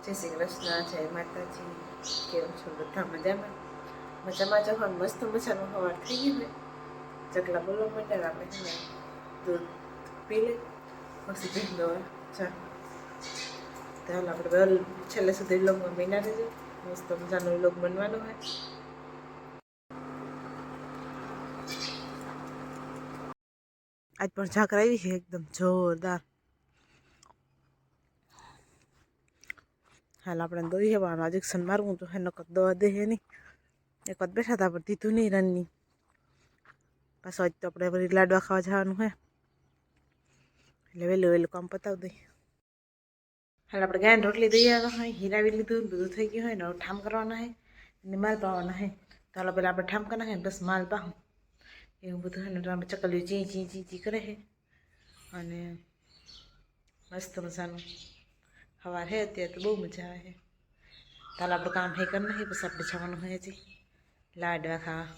જય શ્રી કૃષ્ણ, જય માતાજી. કેમ છો બધા? મજામાં? મજામાં જો હવે મસ્ત મજાનું સવાર થઈ ગયું ને, ચકલા બોલવા માટે આપણે છે ને દૂધ પી લે પછી ભીંગ દવા ચા. તો હાલ આપણે છેલ્લે સુધી વ્લોગમાં બન્યા રહેજો. મસ્ત મજાનો વ્લોગ બનવાનો હોય. આજ પણ ઝાકર આવી છે એકદમ જોરદાર. હાલ આપણે દોઈ હેવાનું ઇન્જેક્શન મારવું તો હે, નકર દવા દે હે નહીં. એક વખત બેઠા હતા પણ દીધું નહીં રનની. પાછું આજ તો આપણે વળી લાડવા ખાવા જવાનું હે એટલે વહેલું વહેલું કામ પતાવી દઈએ. હાલ આપણે ગાયને રોટલી દઈ આવ્યા હોય, હીરાવી લીધું, બધું થઈ ગયું હોય ને હવે ઠામ કરવાના હોય અને માલ પાવાના હોય. તો હાલો પહેલાં આપણે ઠામ કરી નાખીએ બસ માલ પાવું એવું બધું હોય ને. આપણે ચકલીઓ ચી ચી ચી ચી કરે છે અને મસ્ત મજાનું સવાર હે. અત્યારે તો બહુ મજા આવે છે. ચાલ આપણું કામ હે કરી નાખીએ પછી આપણે જવાનું હોય હજી લાડવા ખાવા.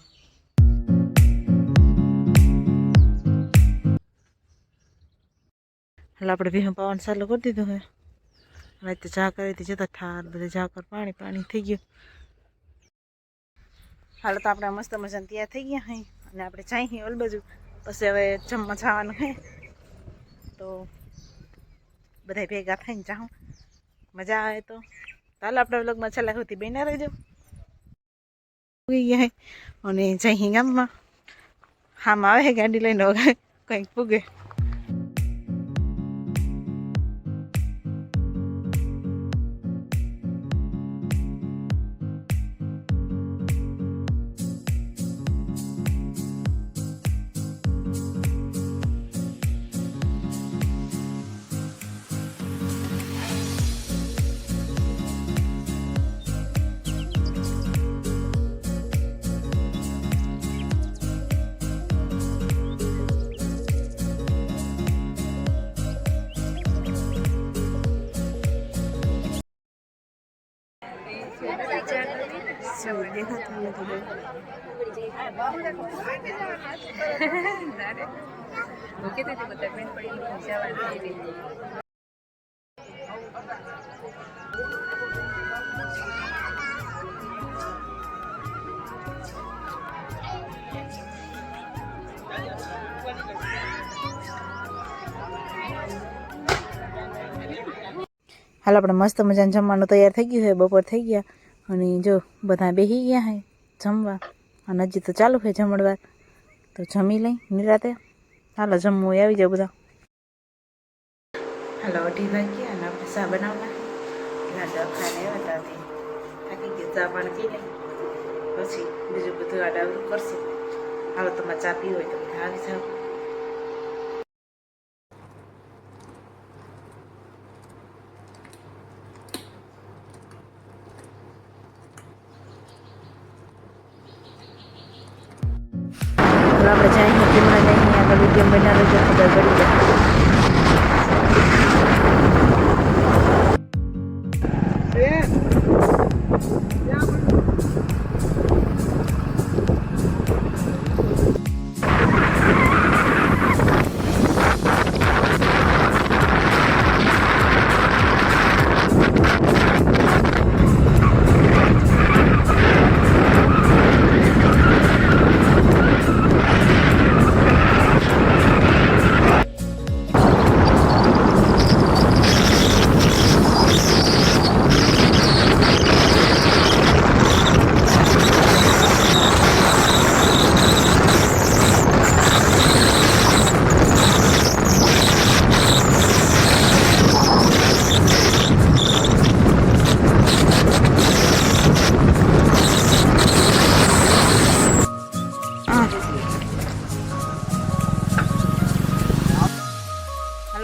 હાલ આપણે ભીહું પાવાનું ચાલુ કરી દીધું હોય. હવે તો ચા કરી હતી જતા ઠાર બધે ઝાકર પાણી પાણી થઈ ગયું. હાલ તો આપણે મસ્ત મજાને તૈયાર થઈ ગયા હોય અને આપણે ચાઈ ઓલ બાજુ પછી હવે જમવા જવાનું હે. તો બધા ભેગા થઈને જાઉં, મજા આવે તો ચાલો આપણે વ્લોગમાં છેલ્લા સુધી બન્યા રહેજો. ગયા અને જઈ ગામમાં હામાં આવે ગાડી લઈને કંઈક પૂગે. હાલ આપણે મસ્ત મજાનું જમવાનું તૈયાર થઈ ગયું છે. બપોર થઈ ગયા અને જો બધા બેસી ગયા હે જમવા અને હજી તો ચાલુ છે જમણવાર. તો જમી લઈ નિરાતે. હાલો જમવું આવી જાવ બધા. હાલો 2:30 વાગ્યા અને આપણે ચા બનાવવા લાડવા ખાને આવ્યા હતા. થાકી ગયું, ચા પાણી પી લઈ પછી બીજું બધું આડાવડું કરશું. હાલો તમારે ચા પી હોય તો બધા આવી જાવ. આપણે જાય કેમેરા લઈને આગળ વિડીયો બનાવે તો ખબર પડી જાય.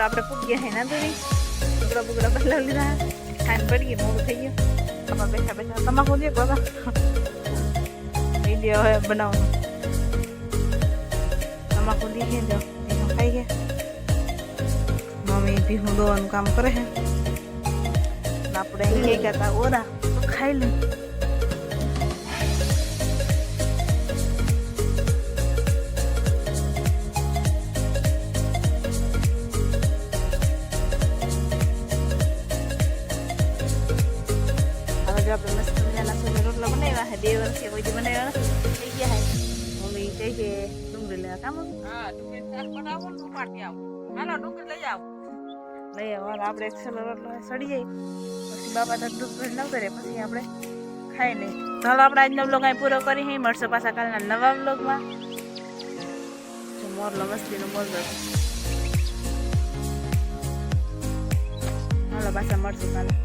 આપણે પૂગ્યા હે ના દોરી બુગડા બુગડા બદલાવી લીધા. ખાઈને પડી ગઈ, મોડું થઈ ગયું. આમાં બેઠા બેઠા તમાકુ દે બાબા વિડીયો હવે બનાવવાનો. તમાકુ દઈએ જો ભીહું ખાઈ ગયા. મમ્મી ભીહું દોવાનું કામ કરે છે. આપણે અહીં ગયા હતા ઓરા ખાઈ લઈ. જો આપણે મસ્ત મજાના છોલે રોટલા બનાવ્યા છે 2 વર્ષે કોઈ દી બનાવ્યા નથી થઈ ગયા છે મમ્મી કહે કે ડુંગળી લેવા કામ હા ડુંગળી શાક બનાવો ને ઉપાડતી આવો હાલો ડુંગળી લઈ આવો લઈ આવો આપણે એક છોલો રોટલો સડી જાય પછી બાપા તક દૂધ ભરી ન કરે પછી આપણે ખાઈ નહીં ચાલો આપણે આજનો બ્લોગ અહીં પૂરો કરી મળશો પાછા કાલના નવા બ્લોગમાં જો મોરલો મસ્તીનો બોલતો હાલો પાછા મળશું કાલે